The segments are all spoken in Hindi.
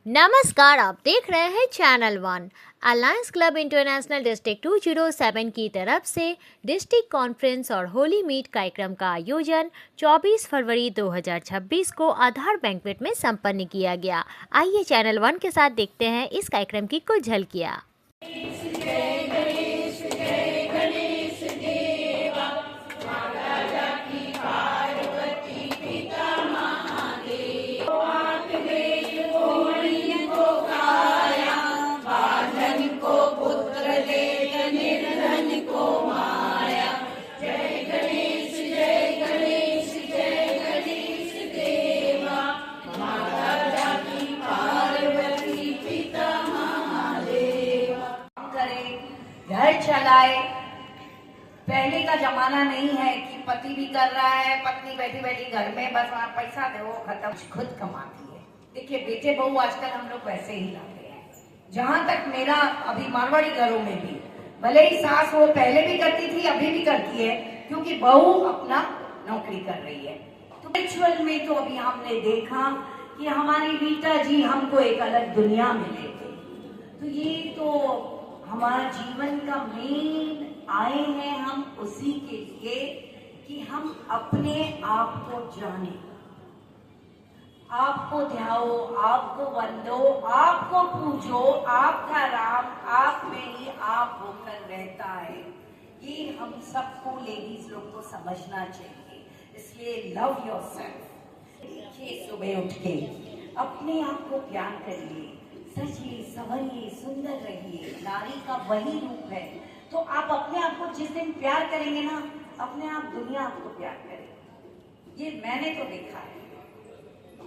नमस्कार, आप देख रहे हैं channel one. Alliance club international district 207 की तरफ से डिस्ट्रिक्ट कॉन्फ्रेंस और होली मीट कार्यक्रम का आयोजन 24 फरवरी 2026 को आधार बैंक्वेट में संपन्न किया गया। आइए चैनल वन के साथ देखते हैं इस कार्यक्रम की कुछ झलकियाँ। घर चलाए। पहले का जमाना नहीं है कि पति भी कर रहा है, पत्नी बैठी बैठी घर में बस वहाँ पैसा दे वो खत्म, खुद कमाती है। देखिए बेटे बहू आजकल हम लोग वैसे ही लाते हैं। जहां तक मेरा अभी मारवाड़ी घरों में भी भले ही सास वो पहले भी करती थी अभी भी करती है, क्योंकि बहू अपना नौकरी कर रही है। तो रिचुअल में तो अभी हमने देखा कि हमारी रीटा जी हमको एक अलग दुनिया में ले गई। तो ये तो हमारा जीवन का मेन आए हैं हम उसी के लिए कि हम अपने आप को जाने, आपको ध्याओ, आपको वंदो, आपको पूजो, आपका राम आप में ही आप होकर रहता है। ये हम सबको लेडीज लोग को समझना चाहिए। इसलिए लव योरसेल्फ। देखिए सुबह उठ के अपने आप को प्यार करिए, सजिए संवरिए, सुंदर रहिए। नारी का वही रूप है। तो आप अपने आप को जिस दिन प्यार करेंगे ना, अपने आप दुनिया आपको प्यार करेगी। ये मैंने तो देखा है,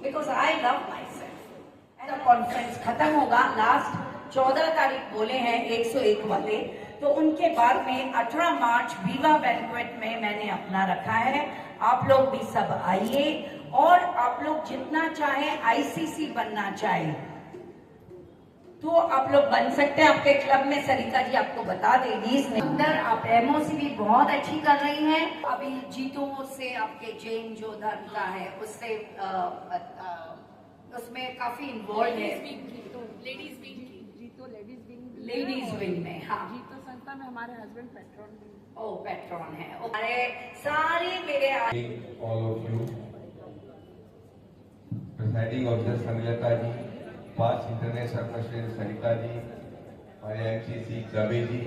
because I love my self. Conference खत्म होगा, लास्ट 14 तारीख बोले हैं 101 वाले, तो उनके बाद में 18 मार्च विवा बैंक्वेट में मैंने अपना रखा है। आप लोग भी सब आइए, और आप लोग जितना चाहे आईसीसी बनना चाहे तो आप लोग बन सकते हैं। आपके क्लब में सरिता जी आपको बता देगी। अंदर आप एमओसी भी बहुत अच्छी कर रही हैं। अभी जीतो से आपके जैन जो धर्म का है उससे उसमें काफी इन्वॉल्व है। लेडीज विंग में, हाँ जीतो संस्था में हमारे हस्बैंड पेट्रोन भी। ओ पेट्रोन है। हमारे सारे मेरे all of you, presiding officer Sangeeta जी, पांच इंटरनेशनल प्रेसिडेंट सरिता जी, हमारे एमसीसी दबे जी,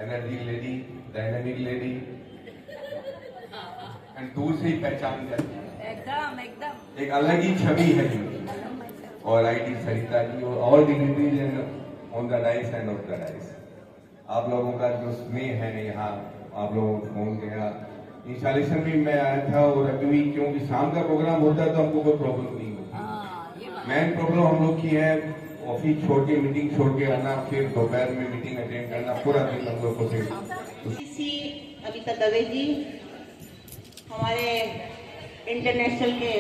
energy lady, dynamic lady, and दूर से ही पहचान जाती है। एकदम एकदम एक अलग ही छवि है इनकी। और आईटी सरिता जी और all dignitaries and on the dice end of the dice. आप लोगों का जो स्नेह है यहाँ, आप लोगों को फोन किया, इंस्टॉलेशन भी मैं आया था, और अभी भी क्योंकि शाम का प्रोग्राम होता है तो हमको कोई प्रॉब्लम नहीं होती। मेन प्रॉब्लम हम लोग की है ऑफिस छोड़ के, मीटिंग छोड़ के आना, फिर दोपहर में मीटिंग अटेंड करना, पूरा दिन हम लोग को अमिता दवे जी, हमारे इंटरनेशनल के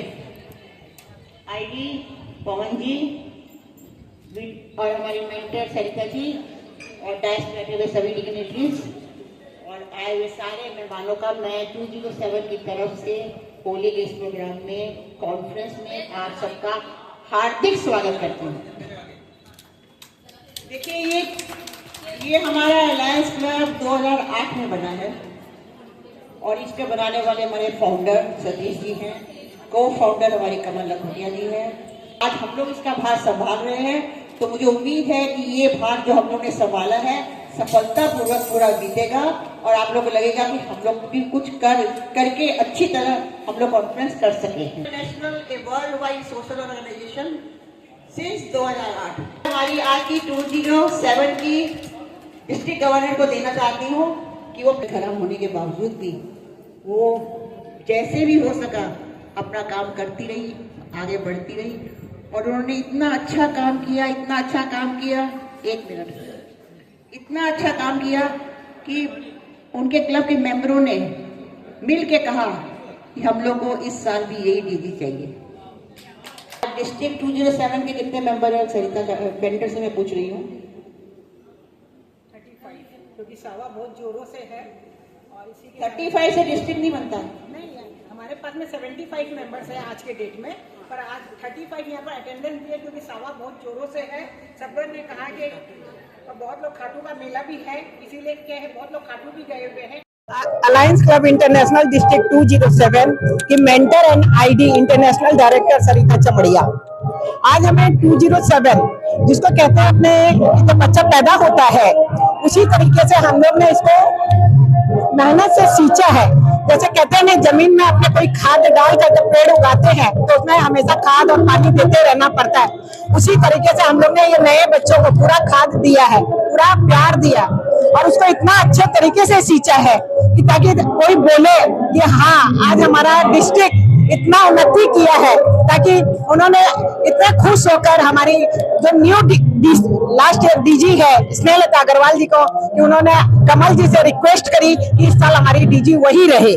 आईडी पवन जी, और हमारी मेंटर सरिता जी, और डाइस में बैठे हुए सभी डिग्निटरीज और आए हुए सारे मेहमानों का मैं 207 की तरफ से होली के इस प्रोग्राम में, कॉन्फ्रेंस में आप सबका हार्दिक स्वागत करती हूँ। देखिए ये हमारा अलायंस क्लब 2008 में बना है, और इसके बनाने वाले हमारे फाउंडर सतीश जी हैं, को फाउंडर हमारी कमल लखोटिया जी हैं। आज हम लोग इसका भार संभाल रहे हैं, तो मुझे उम्मीद है कि ये भार जो हम लोग ने संभाला है सफलतापूर्वक पूरा बीतेगा, और आप लोग को लगेगा कि हम लोग भी कुछ करके अच्छी तरह हम लोग कॉन्फ्रेंस कर सके हैं। International a world wide social organisation since 2008। हमारी आज की 207 की डिस्ट्रिक्ट गवर्नर को देना चाहती हूँ कि वो खराब होने के बावजूद भी वो जैसे भी हो सका अपना काम करती रही, आगे बढ़ती रही, और उन्होंने इतना अच्छा काम किया, इतना अच्छा काम किया, एक मिनट, इतना अच्छा काम किया कि उनके क्लब के मेंबरों ने मिल के कहा कि हम लोग को इस साल भी यही डीजी चाहिए। डिस्ट्रिक्ट 207 के कितने मेंबर हैं सरिता का? वेंडर से मैं पूछ रही हूँ। 35, क्योंकि सावा बहुत जोरों से है, और इसी 35 से डिस्ट्रिक्ट नहीं बनता। नहीं, हमारे पास में 75 मेंबर्स हैं आज के डेट में, पर आज 35 यहाँ पर अटेंडेंस दिए क्योंकि सावा बहुत जोरों से है। सब लोग ने कहा कि और बहुत लोग खाटू का मेला भी है, इसीलिए क्या है बहुत लोग खाटू भी गए हुए हैं। अलायंस क्लब इंटरनेशनल डिस्ट्रिक्ट 207 की mentor and ID international director Sarita Chamaria. आज हमें 207 जिसको कहते हैं अपने जब बच्चा पैदा होता है उसी तरीके से हम लोग ने इसको मेहनत से सींचा है। जैसे कहते हैं ना जमीन में अपने कोई खाद डालकर जब पेड़ उगाते हैं तो उसमें हमेशा खाद और पानी देते रहना पड़ता है। उसी तरीके से हम लोग ने ये नए बच्चों को पूरा खाद दिया है, पूरा प्यार दिया और उसको इतना अच्छे तरीके से सींचा है कि ताकि कोई बोले कि हाँ आज हमारा डिस्ट्रिक्ट इतना उन्नति किया है, ताकि उन्होंने इतने खुश होकर हमारी जो न्यू लास्ट ईयर डीजी है स्नेहलता अग्रवाल जी को कि उन्होंने कमल जी से रिक्वेस्ट करी कि इस साल हमारी डीजी वही रहे,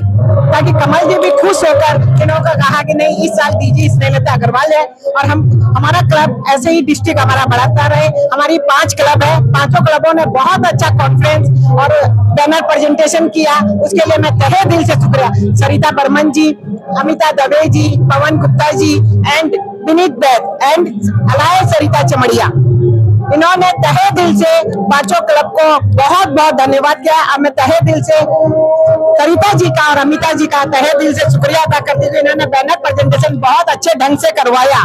ताकि कमल जी भी खुश होकर इन्होंने कहा कि नहीं इस साल डीजी स्नेहलता अग्रवाल है और हमारा क्लब ऐसे ही डिस्ट्रिक्ट हमारा बढ़ाता रहे। हमारी 5 क्लब है, 5 क्लबों ने बहुत अच्छा कॉन्फ्रेंस और बैनर प्रेजेंटेशन किया, उसके लिए मैं तहे दिल से शुक्रिया सरिता बर्मन जी, अमिता दवे जी, Pawan Gupta ji and Vineet Baid and अलाय सरिता चमड़िया, इन्होंने तहे दिल से 5 क्लब को बहुत बहुत धन्यवाद किया। अब मैं तहे दिल से सरिता जी का और अमिता जी का तहे दिल से शुक्रिया अदा करती हूँ। इन्होंने बैनर प्रेजेंटेशन बहुत अच्छे ढंग से करवाया,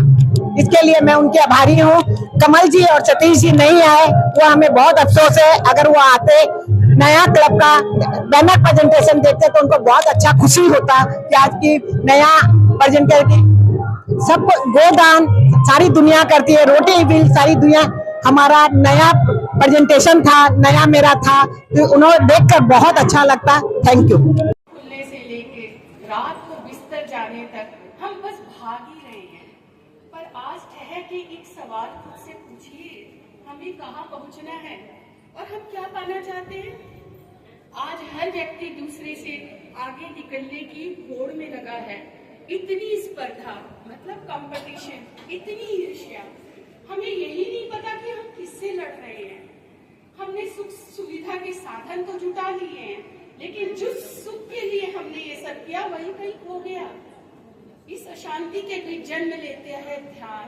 इसके लिए मैं उनके आभारी हूँ। कमल जी और सतीश जी नहीं आए, वो हमें बहुत अफसोस है। अगर वो आते नया क्लब का बैनर प्रेजेंटेशन देखते तो उनको बहुत अच्छा खुशी होता कि आज की नया प्रेजेंटेशन की सब गोदान सारी दुनिया करती है, रोटी भी सारी दुनिया। हमारा नया प्रेजेंटेशन था, नया मेरा था, तो उन्होंने देखकर बहुत अच्छा लगता। Thank you. खुलने से लेके रात को बिस्तर जाने तक हम बस भाग ही रहे हैं, पर आज ठहर के एक सवाल खुद से पूछिए, हमें कहाँ पहुँचना है और हम क्या पाना चाहते हैं। आज हर व्यक्ति दूसरे से आगे निकलने की होड़ में लगा है। इतनी स्पर्धा मतलब कंपटीशन, इतनी ईर्ष्या, हमें यही नहीं पता कि हम किससे लड़ रहे हैं। हमने सुख सुविधा के साधन तो जुटा लिए हैं, लेकिन जिस सुख के लिए हमने ये सब किया वही कहीं खो गया। इस अशांति के बीच जन्म लेते हैं ध्यान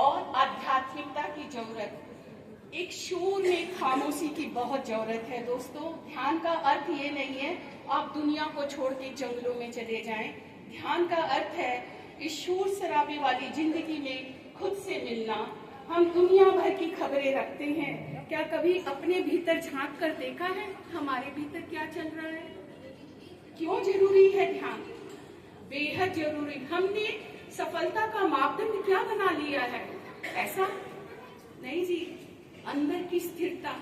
और आध्यात्मिकता की जरूरत। एक शोर में खामोशी की बहुत जरूरत है दोस्तों। ध्यान का अर्थ ये नहीं है आप दुनिया को छोड़ के जंगलों में चले जाएं। ध्यान का अर्थ है इस शोर शराबे वाली जिंदगी में खुद से मिलना। हम दुनिया भर की खबरें रखते हैं, क्या कभी अपने भीतर झांक कर देखा है हमारे भीतर क्या चल रहा है? क्यों जरूरी है ध्यान? बेहद जरूरी। हमने सफलता का मापदंड क्या बना लिया है? ऐसा नहीं जी, अंदर की स्थिरता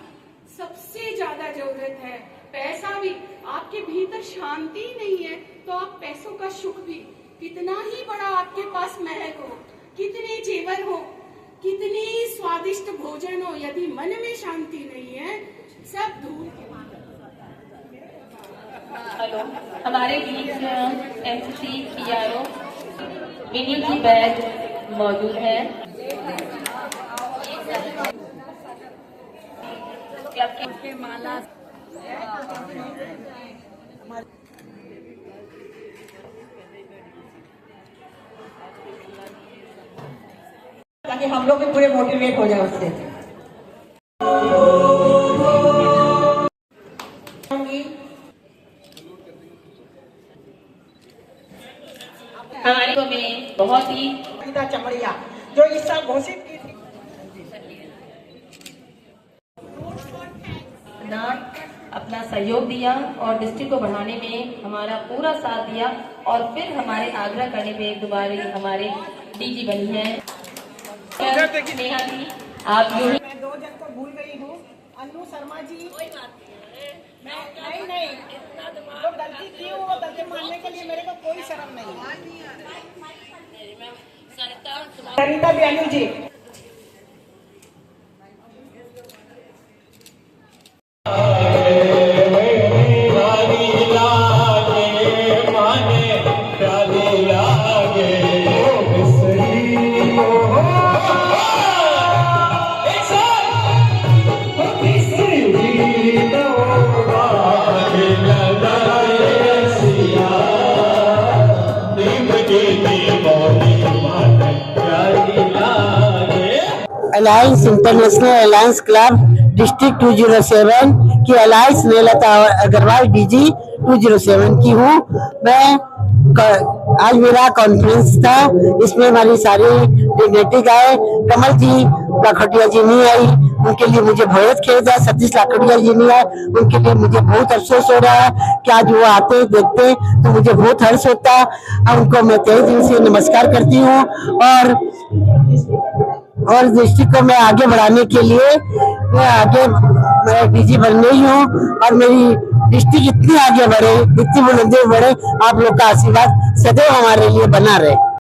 सबसे ज्यादा जरूरत है। पैसा भी, आपके भीतर शांति नहीं है तो आप पैसों का सुख भी, कितना ही बड़ा आपके पास महल हो, कितने जेवर हो, कितनी स्वादिष्ट भोजन हो, यदि मन में शांति नहीं है सब धूल के। हेलो, हमारे बीच एनसीसी पीआरओ विनीत बैद मौजूद है। ताकि हम लोग भी पूरे मोटिवेट हो जाए उससे। हमारे को में बहुत ही सरिता चमड़िया जो इस साल घोषित की थी अपना सहयोग दिया और डिस्ट्रिक्ट को बढ़ाने में हमारा पूरा साथ दिया और फिर हमारे आग्रह करने पे दोबारा हमारे डीजी बनी है नेहा जी। आप यूं ही मैं 2 जन को भूल गई हूँ, अन्नू शर्मा जी। मैं नहीं जो गलती की हूँ वो गलती मानने के लिए मेरे को कोई शर्म नहीं है। सरिता ब्यानू जी। Body, alliance international alliance club district 207 की अलायंस नेलता अग्रवाल डीजी 207 की हूँ। मैं आज मेरा कॉन्फ्रेंस था, इसमें हमारी सारी डिग्नेटिव आए। कमल जी लाखोटिया जी नहीं आई, उनके लिए मुझे बहुत खेद है। सतीश लाखोटिया जी नहीं आए, उनके लिए मुझे बहुत अफसोस हो रहा है कि आज वो आते देखते तो मुझे बहुत हर्ष होता। उनको मैं तहे दिल से नमस्कार करती हूँ और डिस्ट्रिक्ट को मैं आगे बढ़ाने के लिए मैं डीजी बन रही हूँ और मेरी डिस्ट्रिक्ट इतनी आगे बढ़े, इतनी बुलंदी बढ़े। आप लोग का आशीर्वाद सदैव हमारे लिए बना रहे।